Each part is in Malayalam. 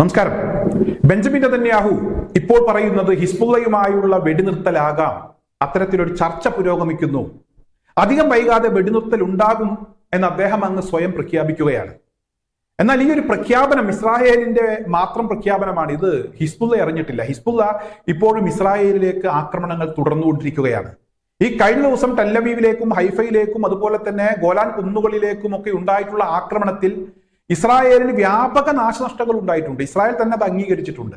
നമസ്കാരം. ബെഞ്ചമിൻ നെതന്യാഹു ഇപ്പോൾ പറയുന്നത് ഹിസ്ബുള്ളയുമായുള്ള വെടിനിർത്തലാകാം, അത്തരത്തിലൊരു ചർച്ച പുരോഗമിക്കുന്നു, അധികം വൈകാതെ വെടിനിർത്തൽ ഉണ്ടാകും എന്ന് അദ്ദേഹം അങ്ങ് സ്വയം പ്രഖ്യാപിക്കുകയാണ്. എന്നാൽ ഈ ഒരു പ്രഖ്യാപനം ഇസ്രായേലിന്റെ മാത്രം പ്രഖ്യാപനമാണ്. ഇത് ഹിസ്ബുള്ള അറിഞ്ഞിട്ടില്ല. ഹിസ്ബുള്ള ഇപ്പോഴും ഇസ്രായേലിലേക്ക് ആക്രമണങ്ങൾ തുടർന്നുകൊണ്ടിരിക്കുകയാണ്. ഈ കഴിഞ്ഞ ദിവസം ടെല്ലവീവിലേക്കും ഹൈഫയിലേക്കും അതുപോലെ തന്നെ ഗോലാൻ കുന്നുകളിലേക്കും ഒക്കെ ഉണ്ടായിട്ടുള്ള ആക്രമണത്തിൽ ഇസ്രായേലിന് വ്യാപക നാശനഷ്ടങ്ങൾ ഉണ്ടായിട്ടുണ്ട്. ഇസ്രായേൽ തന്നെ അത് അംഗീകരിച്ചിട്ടുണ്ട്.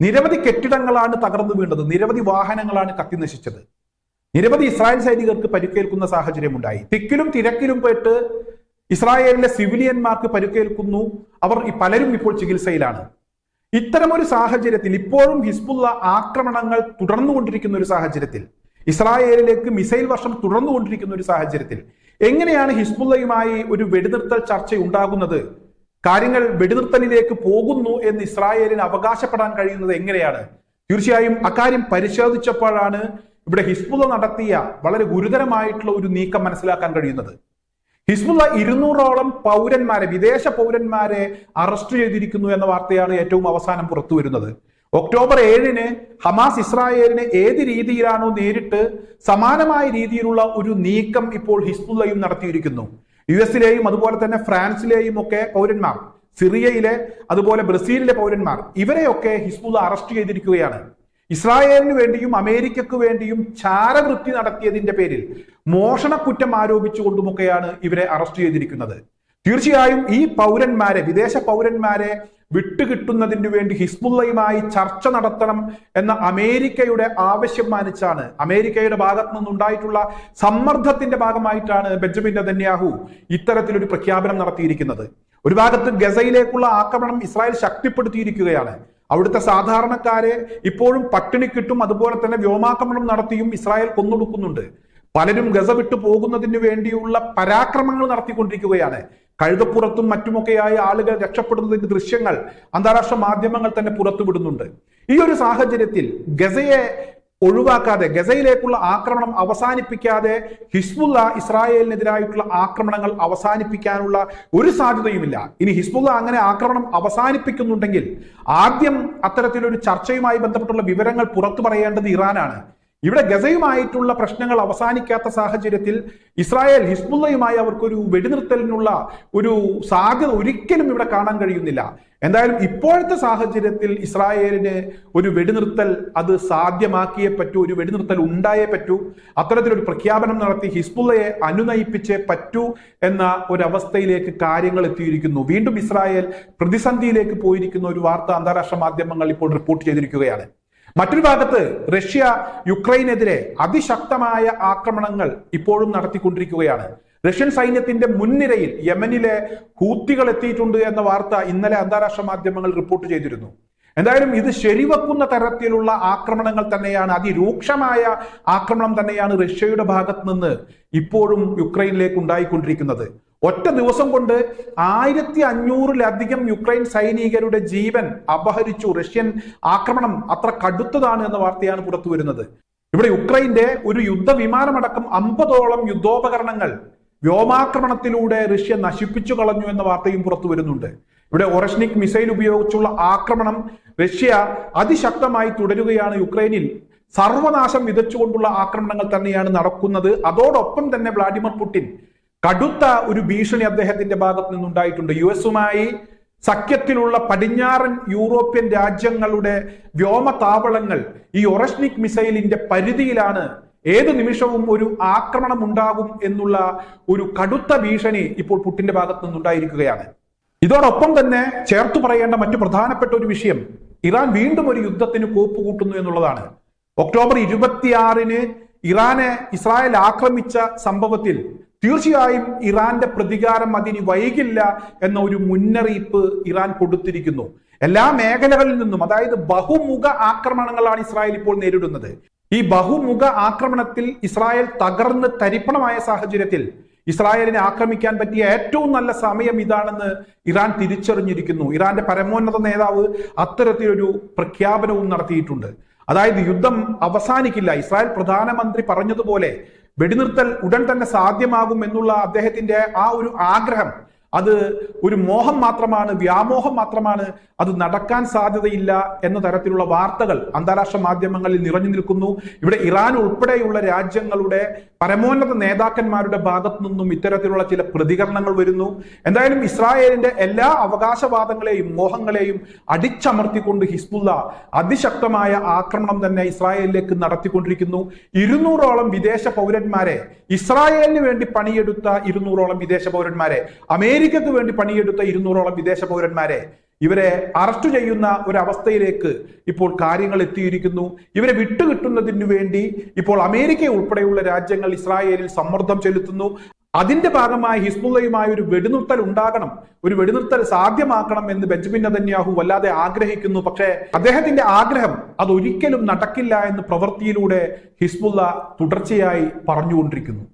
നിരവധി കെട്ടിടങ്ങളാണ് തകർന്നു വീണത്, നിരവധി വാഹനങ്ങളാണ് കത്തിനശിച്ചത്, നിരവധി ഇസ്രായേൽ സൈനികർക്ക് പരിക്കേൽക്കുന്ന സാഹചര്യമുണ്ടായി. തിക്കിലും തിരക്കിലും പെട്ട് ഇസ്രായേലിലെ സിവിലിയന്മാർക്ക് പരിക്കേൽക്കുന്നു. അവർ പലരും ഇപ്പോൾ ചികിത്സയിലാണ്. ഇത്തരമൊരു സാഹചര്യത്തിൽ ഇപ്പോഴും ഹിസ്ബുള്ള ആക്രമണങ്ങൾ തുടർന്നുകൊണ്ടിരിക്കുന്ന ഒരു സാഹചര്യത്തിൽ, ഇസ്രായേലിലേക്ക് മിസൈൽ വർഷം തുടർന്നുകൊണ്ടിരിക്കുന്ന ഒരു സാഹചര്യത്തിൽ എങ്ങനെയാണ് ഹിസ്ബുള്ളയുമായി ഒരു വെടിനിർത്തൽ ചർച്ച ഉണ്ടാകുന്നത്? കാര്യങ്ങൾ വെടിനിർത്തലിലേക്ക് പോകുന്നു എന്ന് ഇസ്രായേലിന് അവകാശപ്പെടാൻ കഴിയുന്നത് എങ്ങനെയാണ്? തീർച്ചയായും അക്കാര്യം പരിശോധിച്ചപ്പോഴാണ് ഇവിടെ ഹിസ്ബുള്ള നടത്തിയ വളരെ ഗുരുതരമായിട്ടുള്ള ഒരു നീക്കം മനസ്സിലാക്കാൻ കഴിയുന്നത്. ഹിസ്ബുള്ള 200ഓളം പൗരന്മാരെ, വിദേശ പൗരന്മാരെ അറസ്റ്റ് ചെയ്തിരിക്കുന്നു എന്ന വാർത്തയാണ് ഏറ്റവും അവസാനം പുറത്തു വരുന്നത്. ഒക്ടോബർ 7-ന് ഹമാസ് ഇസ്രായേലിനെ ഏത് രീതിയിലാണോ നേരിട്ട് സമാനമായ രീതിയിലുള്ള ഒരു നീക്കം ഇപ്പോൾ ഹിസ്ബുള്ളയും നടത്തിയിരിക്കുന്നു. US-ലെയും അതുപോലെ തന്നെ ഫ്രാൻസിലെയും ഒക്കെ പൗരന്മാർ, സിറിയയിലെ അതുപോലെ ബ്രസീലിലെ പൗരന്മാർ, ഇവരെയൊക്കെ ഹിസ്ബുള്ള അറസ്റ്റ് ചെയ്തിരിക്കുകയാണ്. ഇസ്രായേലിന് വേണ്ടിയും അമേരിക്കക്ക് വേണ്ടിയും ചാരവൃത്തി നടത്തിയതിന്റെ പേരിൽ മോഷണക്കുറ്റം ആരോപിച്ചുകൊണ്ടുമൊക്കെയാണ് ഇവരെ അറസ്റ്റ് ചെയ്തിരിക്കുന്നത്. തീർച്ചയായും ഈ പൗരന്മാരെ, വിദേശ പൗരന്മാരെ വിട്ടുകിട്ടുന്നതിന് വേണ്ടി ഹിസ്ബുള്ളയുമായി ചർച്ച നടത്തണം എന്ന അമേരിക്കയുടെ ആവശ്യം മാനിച്ചാണ്, അമേരിക്കയുടെ ഭാഗത്തു നിന്നുണ്ടായിട്ടുള്ള സമ്മർദ്ദത്തിന്റെ ഭാഗമായിട്ടാണ് ബെഞ്ചമിൻ നെതന്യാഹു ഇത്തരത്തിലൊരു പ്രഖ്യാപനം നടത്തിയിരിക്കുന്നത്. ഒരു ഭാഗത്ത് ഗസയിലേക്കുള്ള ആക്രമണം ഇസ്രായേൽ ശക്തിപ്പെടുത്തിയിരിക്കുകയാണ്. അവിടുത്തെ സാധാരണക്കാരെ ഇപ്പോഴും പട്ടിണിക്കിട്ടും അതുപോലെ തന്നെ വ്യോമാക്രമണം നടത്തിയും ഇസ്രായേൽ കൊന്നൊടുക്കുന്നുണ്ട്. പലരും ഗസ വിട്ടു പോകുന്നതിന് വേണ്ടിയുള്ള പരാക്രമങ്ങൾ നടത്തിക്കൊണ്ടിരിക്കുകയാണ്. കഴുതപ്പുറത്തും മറ്റുമൊക്കെയായ ആളുകൾ രക്ഷപ്പെടുന്നതിന്റെ ദൃശ്യങ്ങൾ അന്താരാഷ്ട്ര മാധ്യമങ്ങൾ തന്നെ പുറത്തുവിടുന്നുണ്ട്. ഈ ഒരു സാഹചര്യത്തിൽ ഗസയെ ഒഴിവാക്കാതെ, ഗസയിലേക്കുള്ള ആക്രമണം അവസാനിപ്പിക്കാതെ ഹിസ്ബുള്ള ഇസ്രായേലിനെതിരായിട്ടുള്ള ആക്രമണങ്ങൾ അവസാനിപ്പിക്കാനുള്ള ഒരു സാധ്യതയുമില്ല. ഇനി ഹിസ്ബുള്ള അങ്ങനെ ആക്രമണം അവസാനിപ്പിക്കുന്നുണ്ടെങ്കിൽ ആദ്യം അത്തരത്തിലൊരു ചർച്ചയുമായി ബന്ധപ്പെട്ടുള്ള വിവരങ്ങൾ പുറത്തു പറയേണ്ടത് ഇറാനാണ്. ഇവിടെ ഗസയുമായിട്ടുള്ള പ്രശ്നങ്ങൾ അവസാനിക്കാത്ത സാഹചര്യത്തിൽ ഇസ്രായേൽ ഹിസ്ബുള്ളയുമായി അവർക്കൊരു വെടിനിർത്തലിനുള്ള ഒരു സാധ്യത ഒരിക്കലും ഇവിടെ കാണാൻ കഴിയുന്നില്ല. എന്തായാലും ഇപ്പോഴത്തെ സാഹചര്യത്തിൽ ഇസ്രായേലിന് ഒരു വെടിനിർത്തൽ അത് സാധ്യമാക്കിയേ പറ്റൂ, ഒരു വെടിനിർത്തൽ ഉണ്ടായേ പറ്റൂ. അത്തരത്തിലൊരു പ്രഖ്യാപനം നടത്തി ഹിസ്ബുള്ളയെ അനുനയിപ്പിച്ചേ പറ്റൂ എന്ന ഒരവസ്ഥയിലേക്ക് കാര്യങ്ങൾ എത്തിയിരിക്കുന്നു. വീണ്ടും ഇസ്രായേൽ പ്രതിസന്ധിയിലേക്ക് പോയിരിക്കുന്ന ഒരു വാർത്ത അന്താരാഷ്ട്ര മാധ്യമങ്ങൾ ഇപ്പോൾ റിപ്പോർട്ട് ചെയ്തിരിക്കുകയാണ്. മറ്റൊരു ഭാഗത്ത് റഷ്യ യുക്രൈനെതിരെ അതിശക്തമായ ആക്രമണങ്ങൾ ഇപ്പോഴും നടത്തിക്കൊണ്ടിരിക്കുകയാണ്. റഷ്യൻ സൈന്യത്തിന്റെ മുൻനിരയിൽ യമനിലെ ഹൂത്തികൾ എത്തിയിട്ടുണ്ട് എന്ന വാർത്ത ഇന്നലെ അന്താരാഷ്ട്ര മാധ്യമങ്ങൾ റിപ്പോർട്ട് ചെയ്തിരുന്നു. എന്തായാലും ഇത് ശരിവെക്കുന്ന തരത്തിലുള്ള ആക്രമണങ്ങൾ തന്നെയാണ്, അതിരൂക്ഷമായ ആക്രമണം തന്നെയാണ് റഷ്യയുടെ ഭാഗത്ത് നിന്ന് ഇപ്പോഴും യുക്രൈനിലേക്ക് ഉണ്ടായിക്കൊണ്ടിരിക്കുന്നത്. ഒറ്റ ദിവസം കൊണ്ട് 1500-ലധികം യുക്രൈൻ സൈനികരുടെ ജീവൻ അപഹരിച്ചു. റഷ്യൻ ആക്രമണം അത്ര കടുത്തതാണ് എന്ന വാർത്തയാണ് പുറത്തു വരുന്നത്. ഇവിടെ യുക്രൈന്റെ ഒരു യുദ്ധവിമാനമടക്കം 50ഓളം യുദ്ധോപകരണങ്ങൾ വ്യോമാക്രമണത്തിലൂടെ റഷ്യ നശിപ്പിച്ചു കളഞ്ഞു എന്ന വാർത്തയും പുറത്തു വരുന്നുണ്ട്. ഇവിടെ ഒറഷ്നിക് മിസൈൽ ഉപയോഗിച്ചുള്ള ആക്രമണം റഷ്യ അതിശക്തമായി തുടരുകയാണ്. യുക്രൈനിൽ സർവനാശം വിതച്ചുകൊണ്ടുള്ള ആക്രമണങ്ങൾ തന്നെയാണ് നടക്കുന്നത്. അതോടൊപ്പം തന്നെ വ്ളാഡിമിർ പുടിൻ കടുത്ത ഒരു ഭീഷണി അദ്ദേഹത്തിന്റെ ഭാഗത്ത് നിന്നുണ്ടായിട്ടുണ്ട്. US-മായി സഖ്യത്തിലുള്ള പടിഞ്ഞാറൻ യൂറോപ്യൻ രാജ്യങ്ങളുടെ വ്യോമതാവളങ്ങൾ ഈ ഒറഷ്നിക് മിസൈലിന്റെ പരിധിയിലാണ്, ഏത് നിമിഷവും ഒരു ആക്രമണം ഉണ്ടാകും എന്നുള്ള ഒരു കടുത്ത ഭീഷണി ഇപ്പോൾ പുടിന്റെ ഭാഗത്ത് നിന്നുണ്ടായിരിക്കുകയാണ്. ഇതോടൊപ്പം തന്നെ ചേർത്തു പറയേണ്ട മറ്റു പ്രധാനപ്പെട്ട ഒരു വിഷയം, ഇറാൻ വീണ്ടും ഒരു യുദ്ധത്തിന് കോപ്പുകൂട്ടുന്നു എന്നുള്ളതാണ്. ഒക്ടോബർ 26-ന് ഇറാനെ ഇസ്രായേൽ ആക്രമിച്ച സംഭവത്തിൽ തീർച്ചയായും ഇറാന്റെ പ്രതികാരം അതിന് വൈകില്ല എന്ന ഒരു മുന്നറിയിപ്പ് ഇറാൻ കൊടുത്തിരിക്കുന്നു. എല്ലാ മേഖലകളിൽ നിന്നും, അതായത് ബഹുമുഖ ആക്രമണങ്ങളാണ് ഇസ്രായേൽ ഇപ്പോൾ നേരിടുന്നത്. ഈ ബഹുമുഖ ആക്രമണത്തിൽ ഇസ്രായേൽ തകർന്ന് തരിപ്പണമായ സാഹചര്യത്തിൽ ഇസ്രായേലിനെ ആക്രമിക്കാൻ പറ്റിയ ഏറ്റവും നല്ല സമയം ഇതാണെന്ന് ഇറാൻ തിരിച്ചറിഞ്ഞിരിക്കുന്നു. ഇറാന്റെ പരമോന്നത നേതാവ് അത്തരത്തിലൊരു പ്രഖ്യാപനവും നടത്തിയിട്ടുണ്ട്. അതായത് യുദ്ധം അവസാനിക്കില്ല. ഇസ്രായേൽ പ്രധാനമന്ത്രി പറഞ്ഞതുപോലെ വെടിനിർത്തൽ ഉടൻ തന്നെ സാധ്യമാകും എന്നുള്ള അദ്ദേഹത്തിന്റെ ആ ഒരു ആഗ്രഹം, അത് ഒരു മോഹം മാത്രമാണ്, വ്യാമോഹം മാത്രമാണ്, അത് നടക്കാൻ സാധ്യതയില്ല എന്ന തരത്തിലുള്ള വാർത്തകൾ അന്താരാഷ്ട്ര മാധ്യമങ്ങളിൽ നിറഞ്ഞു നിൽക്കുന്നു. ഇവിടെ ഇറാൻ ഉൾപ്പെടെയുള്ള രാജ്യങ്ങളുടെ പരമോന്നത നേതാക്കന്മാരുടെ ഭാഗത്തു നിന്നും ഇത്തരത്തിലുള്ള ചില പ്രതികരണങ്ങൾ വരുന്നു. എന്തായാലും ഇസ്രായേലിന്റെ എല്ലാ അവകാശവാദങ്ങളെയും മോഹങ്ങളെയും അടിച്ചമർത്തിക്കൊണ്ട് ഹിസ്ബുള്ള അതിശക്തമായ ആക്രമണം തന്നെ ഇസ്രായേലിലേക്ക് നടത്തിക്കൊണ്ടിരിക്കുന്നു. 200ഓളം വിദേശ പൗരന്മാരെ, ഇസ്രായേലിന് വേണ്ടി പണിയെടുത്ത 200ഓളം വിദേശ പൗരന്മാരെ, അമേരിക്കക്ക് വേണ്ടി പണിയെടുത്ത 200ഓളം വിദേശ പൗരന്മാരെ ഇവരെ അറസ്റ്റ് ചെയ്യുന്ന ഒരു അവസ്ഥയിലേക്ക് ഇപ്പോൾ കാര്യങ്ങൾ എത്തിയിരിക്കുന്നു. ഇവരെ വിട്ടുകിട്ടുന്നതിന് വേണ്ടി ഇപ്പോൾ അമേരിക്ക ഉൾപ്പെടെയുള്ള രാജ്യങ്ങൾ ഇസ്രായേലിൽ സമ്മർദ്ദം ചെലുത്തുന്നു. അതിന്റെ ഭാഗമായി ഹിസ്ബുള്ളയുമായി ഒരു വെടിനിർത്തൽ ഉണ്ടാകണം, ഒരു വെടിനിർത്തൽ സാധ്യമാക്കണം എന്ന് ബെഞ്ചമിൻ നെതന്യാഹു വല്ലാതെ ആഗ്രഹിക്കുന്നു. പക്ഷേ അദ്ദേഹത്തിന്റെ ആഗ്രഹം അതൊരിക്കലും നടക്കില്ല എന്ന് പ്രവൃത്തിയിലൂടെ ഹിസ്ബുള്ള തുടർച്ചയായി പറഞ്ഞുകൊണ്ടിരിക്കുന്നു.